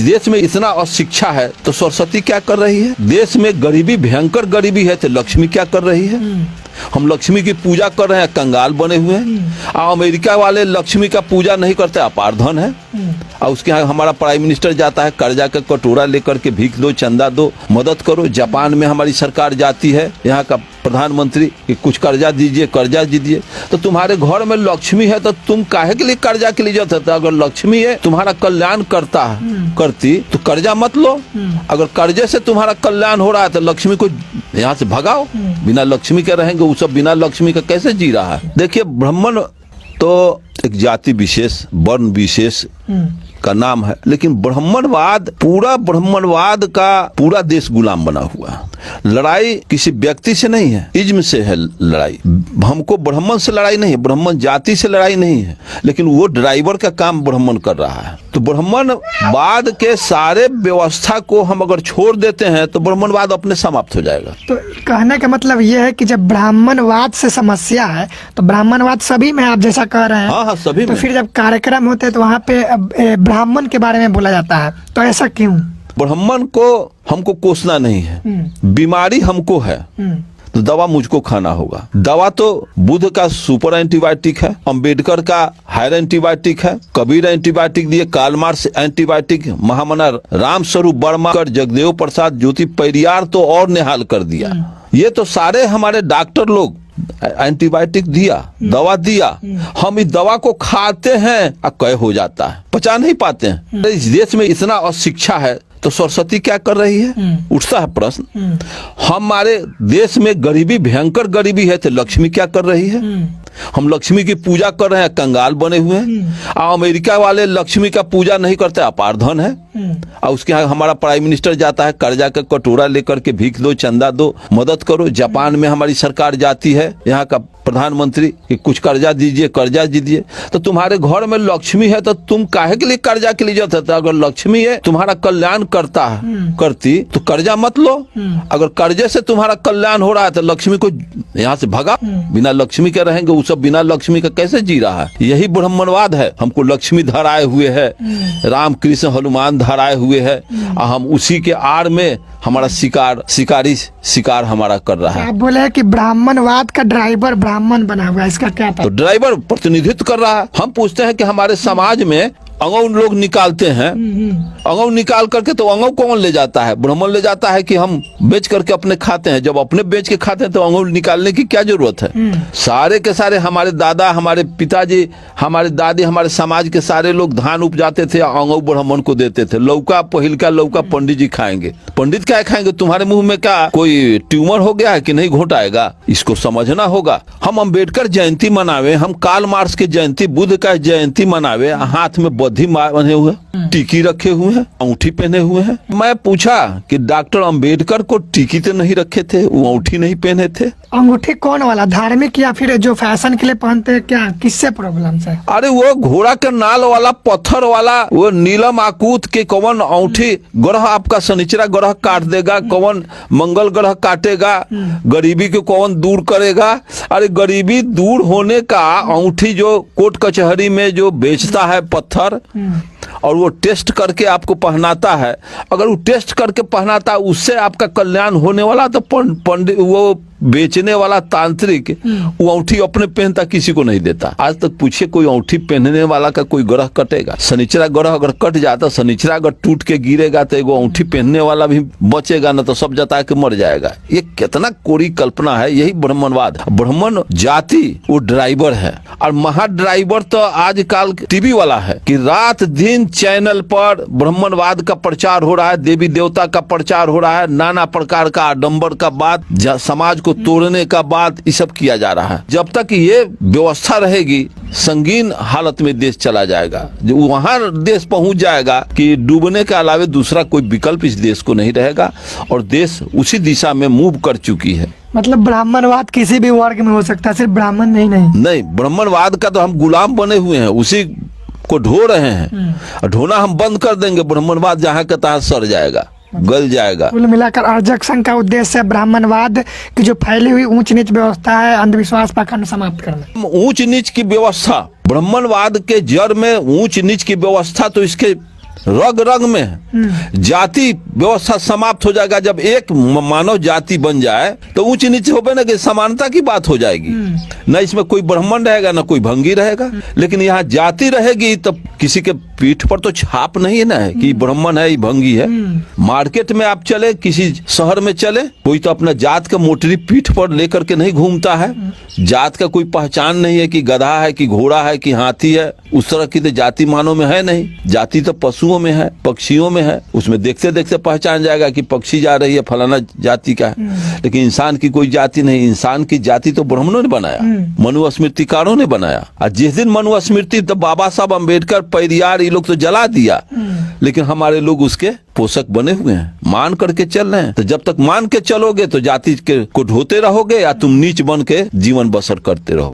देश में इतना अशिक्षा है तो सरस्वती क्या कर रही है? देश में गरीबी, भयंकर गरीबी है तो लक्ष्मी क्या कर रही है? हम लक्ष्मी की पूजा कर रहे हैं, कंगाल बने हुए हैं। और अमेरिका वाले लक्ष्मी का पूजा नहीं करते, अपार धन है। और उसके यहाँ हमारा प्राइम मिनिस्टर जाता है कर्जा का कटोरा लेकर के, भीख दो, चंदा दो, मदद करो। जापान में हमारी सरकार जाती है, यहाँ का प्रधानमंत्री कि कुछ कर्जा दीजिए, कर्जा दीजिए। तो तुम्हारे घर में लक्ष्मी है तो तुम काहे के लिए कर्जा के लिए जाते? अगर लक्ष्मी है तुम्हारा कल्याण करती तो कर्जा मत लो। अगर कर्जे से तुम्हारा कल्याण हो रहा है तो लक्ष्मी को यहाँ से भगाओ। बिना लक्ष्मी के रहेंगे, वो सब बिना लक्ष्मी का कैसे जी रहा है? देखिए, ब्राह्मण तो एक जाति विशेष, वर्ण विशेष का नाम है, लेकिन ब्राह्मणवाद, पूरा ब्राह्मणवाद का पूरा देश गुलाम बना हुआ। लड़ाई किसी व्यक्ति से नहीं है, इज्म से है लड़ाई। हमको ब्राह्मण से लड़ाई नहीं है, ब्राह्मण जाति से लड़ाई नहीं है, लेकिन वो ड्राइवर का काम ब्राह्मण कर रहा है। तो ब्राह्मणवाद के सारे व्यवस्था को हम अगर छोड़ देते हैं तो ब्राह्मणवाद अपने समाप्त हो जाएगा। तो कहने का मतलब ये है कि जब ब्राह्मणवाद से समस्या है तो ब्राह्मणवाद सभी में, आप जैसा कह रहे हैं। हाँ, सभी तो में। फिर जब कार्यक्रम होते हैं तो वहाँ पे ब्राह्मण के बारे में बोला जाता है, तो ऐसा क्यों? ब्राह्मण को हमको कोसना नहीं है, बीमारी हमको है तो दवा मुझको खाना होगा। दवा तो बुद्ध का सुपर एंटीबायोटिक है, अंबेडकर का हायर एंटीबायोटिक है, कबीर एंटीबायोटिक दिए, कार्ल मार्क्स एंटीबायोटिक, महामना राम स्वरूप वर्मा, जगदेव प्रसाद, ज्योति परियार तो और निहाल कर दिया। ये तो सारे हमारे डॉक्टर लोग एंटीबायोटिक दिया, दवा दिया, हम इस दवा को खाते हैं और कय हो जाता है, पचा नहीं पाते हैं। इस देश में इतना अशिक्षा है तो सरस्वती क्या कर रही है? उठता है प्रश्न। हमारे देश में गरीबी, भयंकर गरीबी है तो लक्ष्मी क्या कर रही है? हम लक्ष्मी की पूजा कर रहे हैं, कंगाल बने हुए हैं। और अमेरिका वाले लक्ष्मी का पूजा नहीं करते, अपार धन है। और उसके यहाँ हमारा प्राइम मिनिस्टर जाता है कर्जा का कटोरा लेकर के, भीख दो, चंदा दो, मदद करो। जापान में हमारी सरकार जाती है, यहाँ का प्रधानमंत्री कि कुछ कर्जा दीजिए, कर्जा दीजिए। तो तुम्हारे घर में लक्ष्मी है तो तुम काहे के लिए कर्जा के लिए जाते? अगर लक्ष्मी है तुम्हारा कल्याण करती तो कर्जा मत लो। अगर कर्जे से तुम्हारा कल्याण हो रहा है तो लक्ष्मी को यहाँ से भगाओ। बिना लक्ष्मी के रहेंगे, वो सब बिना लक्ष्मी का कैसे जी रहा है? यही ब्राह्मणवाद है। हमको लक्ष्मी धराए हुए है, राम कृष्ण हनुमान धराए हुए है, और हम उसी के आड़ में हमारा शिकार हमारा कर रहा है। आप बोले कि ब्राह्मणवाद का ड्राइवर ब्राह्मण बना हुआ है, इसका क्या था? तो ड्राइवर प्रतिनिधित्व कर रहा है। हम पूछते हैं कि हमारे समाज में अंगौ लोग निकालते हैं, अंगौ निकाल करके तो अंगौ कौन ले जाता है? ब्राह्मण ले जाता है कि हम बेच करके अपने खाते हैं। जब अपने बेच के खाते हैं तो अंगौ निकालने की क्या जरूरत है? सारे के सारे हमारे दादा, हमारे पिताजी, हमारे दादी, हमारे समाज के सारे लोग धान उपजाते थे, अंगौ ब्राह्मण को देते थे। लौका, पहिलका लौका पंडित जी खाएंगे। पंडित क्या खाएंगे? तुम्हारे मुंह में क्या कोई ट्यूमर हो गया है कि नहीं घोट आएगा? इसको समझना होगा। हम अंबेडकर जयंती मनावे, हम कार्ल मार्क्स की जयंती, बुद्ध का जयंती मनावे, हाथ में बद्धी बने हुए, टीकी रखे हुए हैं, अंगूठी पहने हुए हैं। मैं पूछा कि डॉक्टर अंबेडकर को टीकी तो नहीं रखे थे, वो अंगूठी नहीं पहने थे? अंगूठी कौन वाला, धार्मिक या फिर जो फैशन के लिए पहनते हैं? क्या, किससे प्रॉब्लम है? अरे वो घोड़ा के नाल वाला, पत्थर वाला, वो नीलम आकूत के कौन अंगूठी? ग्रह आपका शनिचरा ग्रह काट देगा, कौन मंगल ग्रह काटेगा, गरीबी को कौन दूर करेगा? अरे गरीबी दूर होने का अंगूठी जो कोर्ट कचहरी में जो बेचता है पत्थर, और वो टेस्ट करके आपको पहनाता है, अगर वो टेस्ट करके पहनाता है उससे आपका कल्याण होने वाला, तो पंडित, वो बेचने वाला तांत्रिक, वो अंगूठी अपने पहनता, किसी को नहीं देता। आज तक पूछिए कोई अंगूठी पहनने वाला का कोई ग्रह कटेगा? शनिचरा ग्रह अगर कट जाता, शनिचरा अगर टूट के गिरेगा तो एगो अंगूठी पहनने वाला भी बचेगा ना, तो सब जता के मर जाएगा। ये कितना कोरी कल्पना है। यही ब्राह्मणवाद। ब्राह्मण जाति वो ड्राइवर है, और महा ड्राइवर तो आजकल टीवी वाला है कि रात दिन चैनल पर ब्राह्मणवाद का प्रचार हो रहा है, देवी देवता का प्रचार हो रहा है, नाना प्रकार का आडंबर का बात, समाज को तोड़ने का बात, ये सब किया जा रहा है। जब तक ये व्यवस्था रहेगी, संगीन हालत में देश चला जाएगा। जो वहां देश पहुंच जाएगा कि डूबने के अलावा दूसरा कोई विकल्प इस देश को नहीं रहेगा, और देश उसी दिशा में मूव कर चुकी है। मतलब ब्राह्मणवाद किसी भी वर्ग में हो सकता है, सिर्फ ब्राह्मण नहीं। ब्राह्मणवाद का तो हम गुलाम बने हुए हैं, उसी को ढो रहे हैं। ढोना हम बंद कर देंगे, ब्राह्मणवाद जहाँ के तहाँ सड़ जाएगा, गल जाएगा। कुल मिलाकर अर्जक संघ का उद्देश्य है ब्राह्मणवाद की जो फैली हुई ऊंच नीच व्यवस्था है, अंधविश्वास पाखंड समाप्त करना। ऊंच नीच की व्यवस्था, ब्राह्मणवाद के जड़ में ऊंच नीच की व्यवस्था तो इसके रग रग में है। जाति व्यवस्था समाप्त हो जाएगा जब एक मानव जाति बन जाए, तो ऊंच नीच होवे ना कि समानता की बात हो जाएगी। न इसमें कोई ब्राह्मण रहेगा न कोई भंगी रहेगा। लेकिन यहाँ जाति रहेगी तब किसी के पीठ पर तो छाप नहीं है ना है कि ब्राह्मण है, ये भंगी है। मार्केट में आप चले, किसी शहर में चले, कोई तो अपना जात का मोटरी पीठ पर लेकर के नहीं घूमता है। जात का कोई पहचान नहीं है कि गधा है कि घोड़ा है कि हाथी है। उस तरह की तो जाति मानव में है नहीं। जाति तो पशुओं में है, पक्षियों में है। उसमें देखते देखते पहचान जाएगा कि पक्षी जा रही है फलाना जाति का है। लेकिन इंसान की कोई जाति नहीं। इंसान की जाति तो ब्राह्मणों ने बनाया, मनुस्मृतिकारों ने बनाया। और जिस दिन मनुस्मृति तो बाबा साहब अम्बेडकर, पेरियार, ये लोग तो जला दिया, लेकिन हमारे लोग उसके पोषक बने हुए हैं, मान करके चल रहे हैं। तो जब तक मान के चलोगे तो जाति के को ढोते रहोगे या तुम नीच बन के जीवन बसर करते रहो।